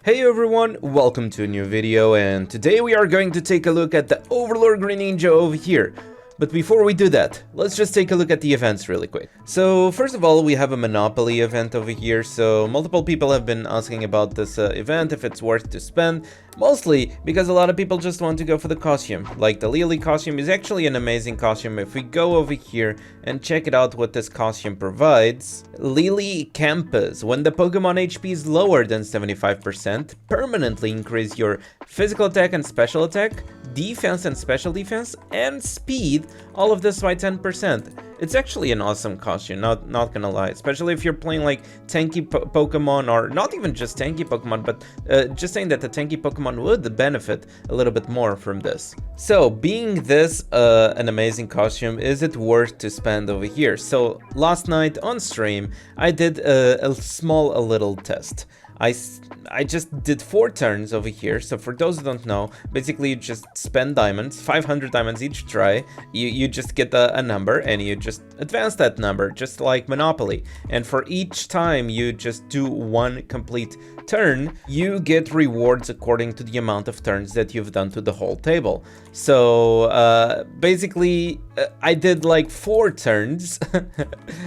Hey everyone, welcome to a new video, and today we are going to take a look at the Overlord Greninja over here. But before we do that, let's just take a look at the events really quick. So first of all, we have a Monopoly event over here, so multiple people have been asking about this event, if it's worth to spend. Mostly because a lot of people just want to go for the costume. Like the Lily costume is actually an amazing costume. If we go over here and check it out what this costume provides. Lily Campus. When the Pokemon HP is lower than 75%, permanently increase your physical attack and special attack, defense and special defense, and speed, all of this by 10%. It's actually an awesome costume, not gonna lie, especially if you're playing like tanky Pokemon, or not even just tanky Pokemon, but just saying that the tanky Pokemon would benefit a little bit more from this. So, being this an amazing costume, is it worth to spend over here? So, last night on stream, I did a little test. I just did 4 turns over here, so for those who don't know, basically you just spend diamonds, 500 diamonds each try, you just get a number and you just advance that number, just like Monopoly. And for each time you just do one complete turn, you get rewards according to the amount of turns that you've done to the whole table. So basically I did like 4 turns,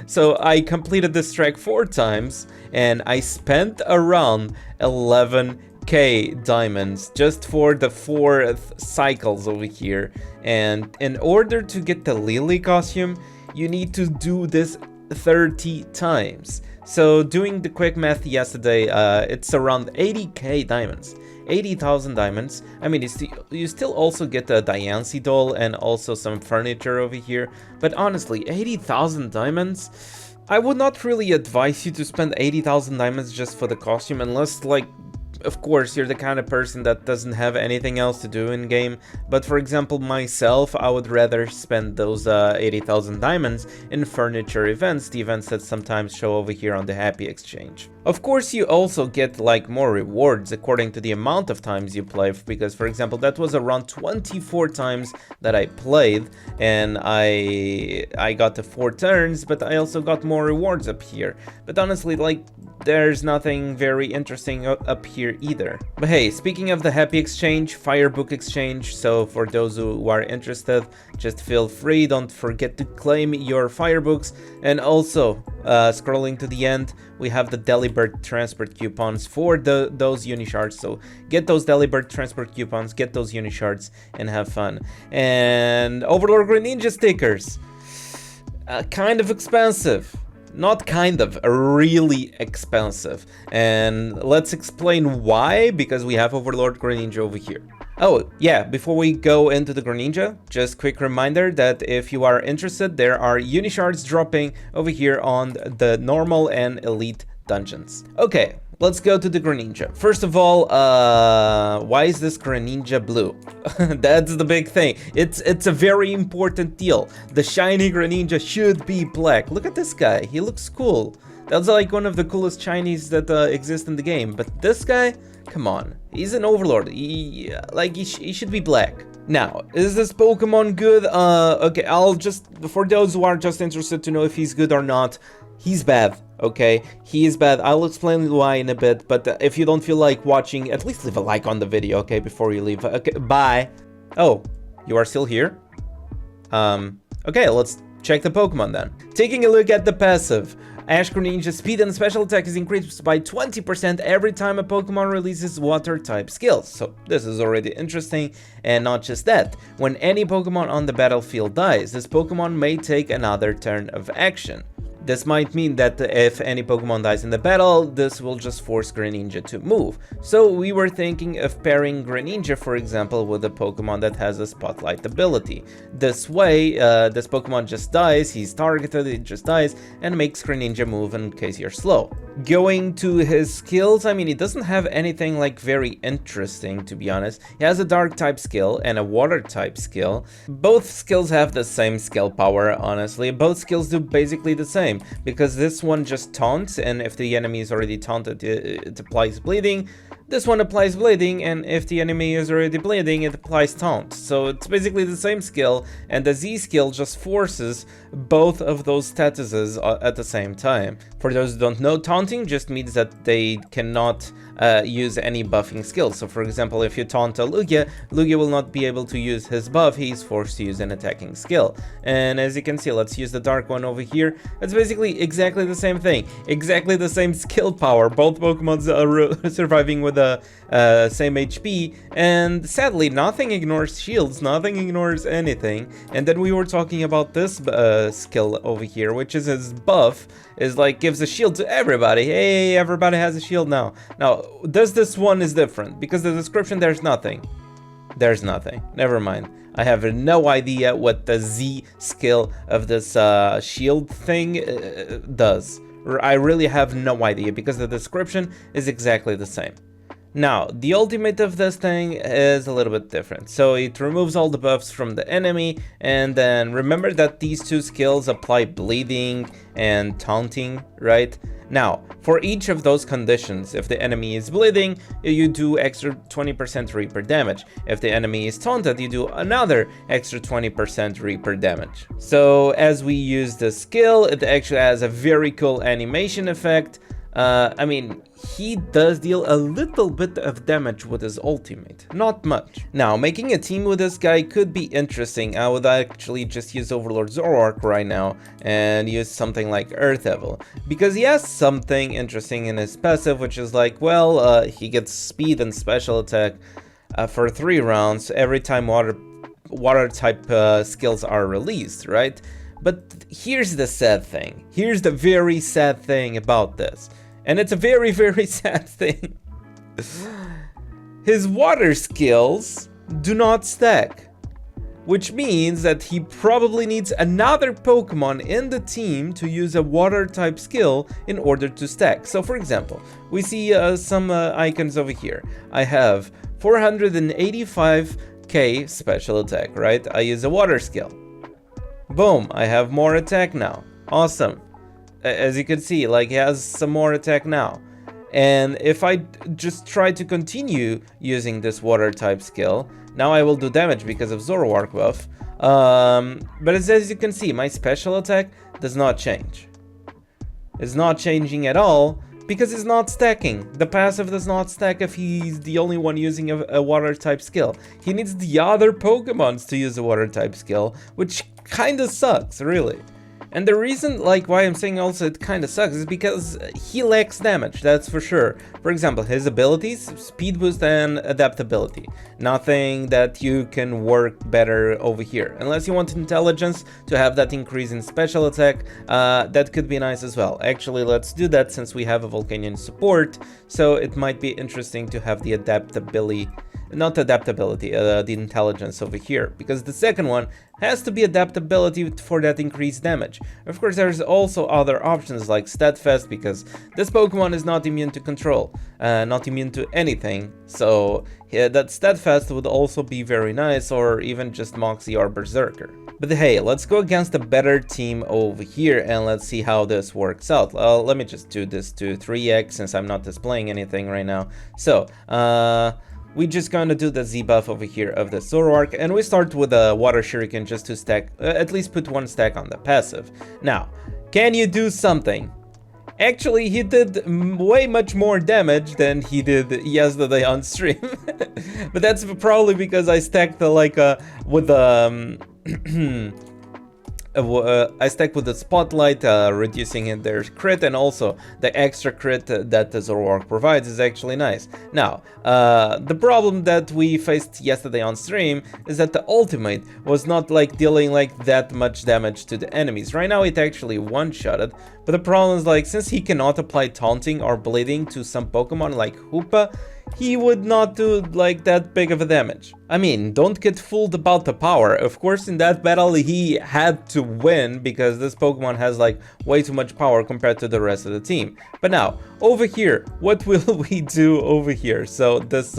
so I completed this track 4 times and I spent around 11k diamonds just for the 4 cycles over here. And in order to get the Lily costume, you need to do this 30 times. So doing the quick math yesterday, it's around 80k diamonds. 80,000 diamonds. I mean, you still also get the Diancie doll and also some furniture over here. But honestly, 80,000 diamonds? I would not really advise you to spend 80,000 diamonds just for the costume, unless, like, of course, you're the kind of person that doesn't have anything else to do in game. But for example, myself, I would rather spend those 80,000 diamonds in furniture events, the events that sometimes show over here on the Happy Exchange. Of course, you also get like more rewards according to the amount of times you play, because for example, that was around 24 times that I played, and I got the 4 turns, but I also got more rewards up here. But honestly, like, there's nothing very interesting up here either. But hey, speaking of the Happy Exchange, Firebook Exchange, so for those who are interested, just feel free, don't forget to claim your Firebooks. And also, scrolling to the end, we have the Delibird transport coupons for those Unishards, so get those Delibird transport coupons, get those Unishards, and have fun. And Overlord Greninja stickers, kind of expensive. Not kind of, really expensive. And let's explain why, because we have Overlord Greninja over here. Oh, yeah, before we go into the Greninja, just quick reminder that if you are interested, there are Unishards dropping over here on the normal and elite dungeons. Okay, let's go to the Greninja. First of all, why is this Greninja blue? That's the big thing. It's a very important deal. The shiny Greninja should be black. Look at this guy. He looks cool. That's like one of the coolest shinies that exist in the game. But this guy, come on. He's an Overlord. He should be black. Now, is this Pokemon good? Okay, for those who are just interested to know if he's good or not, he's bad, okay? He is bad. I'll explain why in a bit, but if you don't feel like watching, at least leave a like on the video, okay, before you leave. Okay, bye. Oh, you are still here? Okay, let's check the Pokemon then. Taking a look at the passive. Ash Greninja's speed and special attack is increased by 20% every time a Pokemon releases water-type skills. So this is already interesting, and not just that. When any Pokemon on the battlefield dies, this Pokemon may take another turn of action. This might mean that if any Pokemon dies in the battle, this will just force Greninja to move. So we were thinking of pairing Greninja, for example, with a Pokemon that has a Spotlight ability. This way, this Pokemon just dies, he's targeted, it just dies, and makes Greninja move in case you're slow. Going to his skills, I mean, he doesn't have anything like very interesting, to be honest. He has a Dark type skill and a Water type skill. Both skills have the same skill power, honestly. Both skills do basically the same, because this one just taunts, and if the enemy is already taunted, it applies bleeding. This one applies bleeding, and if the enemy is already bleeding, it applies taunt. So it's basically the same skill, and the Z skill just forces both of those statuses at the same time. For those who don't know, taunting just means that they cannot use any buffing skills. So for example, if you taunt a Lugia, Lugia will not be able to use his buff, he's forced to use an attacking skill. And as you can see, let's use the dark one over here. It's basically exactly the same thing, exactly the same skill power. Both Pokemon's are surviving with the same HP, and sadly nothing ignores shields, nothing ignores anything. And then we were talking about this skill over here, which is his buff, is like gives a shield to everybody. Hey, everybody has a shield now. Now, this one is different, because the description there's nothing. There's nothing. Never mind. I have no idea what the Z skill of this shield thing does. I really have no idea, because the description is exactly the same. Now, the ultimate of this thing is a little bit different. So it removes all the buffs from the enemy, and then remember that these two skills apply bleeding and taunting, right? Now, for each of those conditions, if the enemy is bleeding, you do extra 20% Reaper damage. If the enemy is taunted, you do another extra 20% Reaper damage. So as we use the skill, it actually has a very cool animation effect. I mean, he does deal a little bit of damage with his ultimate, not much. Now, making a team with this guy could be interesting. I would actually just use Overlord Zoroark right now and use something like Earth Evil, because he has something interesting in his passive, which is like, well, he gets speed and special attack for 3 rounds every time water type skills are released, right? But here's the sad thing. Here's the very sad thing about this. And it's a very, very sad thing. His water skills do not stack, which means that he probably needs another Pokemon in the team to use a water type skill in order to stack. So for example, we see some icons over here. I have 485k special attack, right? I use a water skill. Boom, I have more attack now. Awesome. As you can see, like, he has some more attack now. And if I just try to continue using this water type skill, now I will do damage because of Zoroark buff. But as you can see, my special attack does not change. It's not changing at all because it's not stacking. The passive does not stack if he's the only one using a water type skill. He needs the other Pokemons to use a water type skill, which kinda sucks, really. And the reason, like, why I'm saying also it kinda sucks is because he lacks damage, that's for sure. For example, his abilities, speed boost and adaptability. Nothing that you can work better over here. Unless you want intelligence to have that increase in special attack, that could be nice as well. Actually, let's do that since we have a Volcanion support, so it might be interesting to have the adaptability. Not adaptability, the intelligence over here, because the second one has to be adaptability for that increased damage. Of course, there's also other options like Steadfast, because this Pokemon is not immune to control, not immune to anything, so yeah, that Steadfast would also be very nice, or even just Moxie or Berserker. But hey, let's go against a better team over here and let's see how this works out. Let me just do this to 3x since I'm not displaying anything right now. So, we're just gonna do the Z buff over here of the Zoroark, and we start with a Water Shuriken just to stack, at least put 1 stack on the passive. Now, can you do something? Actually, he did way much more damage than he did yesterday on stream. But that's probably because I stacked the, like, with the... I stacked with the Spotlight, reducing their crit, and also the extra crit that the Zoroark provides is actually nice. Now, the problem that we faced yesterday on stream is that the ultimate was not like dealing like that much damage to the enemies. Right now it actually one-shotted, but the problem is like since he cannot apply taunting or bleeding to some Pokemon like Hoopa, he would not do like that big of a damage. I mean, don't get fooled about the power. Of course, in that battle he had to win because this Pokemon has like way too much power compared to the rest of the team. But now, over here, what will we do over here? So this,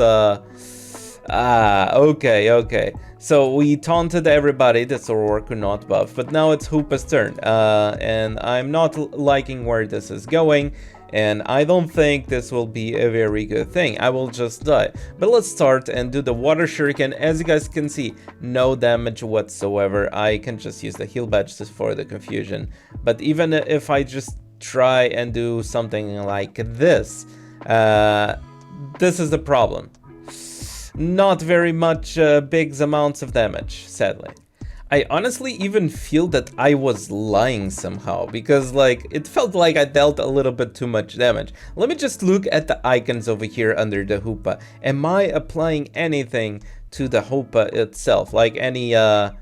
okay. So we taunted everybody, the Zoroark could not buff, but now it's Hoopa's turn. And I'm not liking where this is going. and I don't think this will be a very good thing. I will just die. But let's start and do the water shuriken. As you guys can see, no damage whatsoever. I can just use the heal badge for the confusion. But even if I just try and do something like this, this is the problem. Not very much big amounts of damage, sadly. I honestly even feel that I was lying somehow, because like it felt like I dealt a little bit too much damage. Let me just look at the icons over here under the Hoopa. Am I applying anything to the Hoopa itself? Like any no,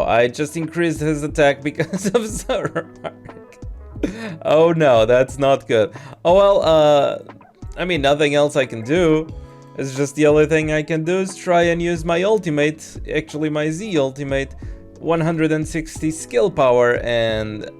I just increased his attack because of Zoroark. Oh no, that's not good. Oh well, I mean, nothing else I can do. It's just the only thing I can do is try and use my ultimate, actually my Z ultimate, 160 skill power, and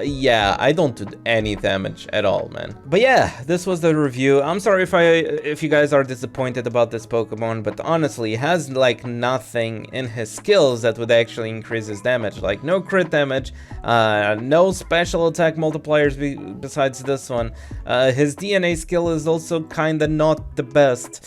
yeah, I don't do any damage at all, man. But yeah, this was the review. I'm sorry if you guys are disappointed about this Pokemon, but honestly, he has like nothing in his skills that would actually increase his damage. Like no crit damage, no special attack multipliers besides this one. His DNA skill is also kinda not the best.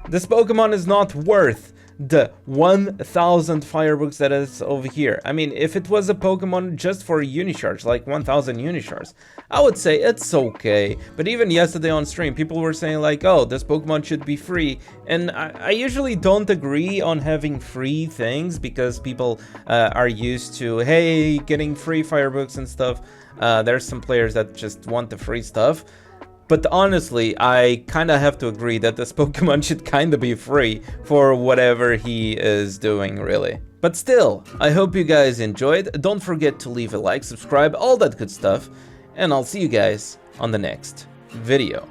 This Pokemon is not worth the 1000 fireworks that is over here. I mean, if it was a Pokemon just for Unicharge, like 1000 Unicharge, I would say it's okay. But even yesterday on stream, people were saying like, oh, this Pokemon should be free. And I usually don't agree on having free things, because people are used to, hey, getting free fireworks and stuff. There's some players that just want the free stuff. But honestly, I kinda have to agree that this Pokemon should kinda be free for whatever he is doing, really. But still, I hope you guys enjoyed. Don't forget to leave a like, subscribe, all that good stuff. And I'll see you guys on the next video.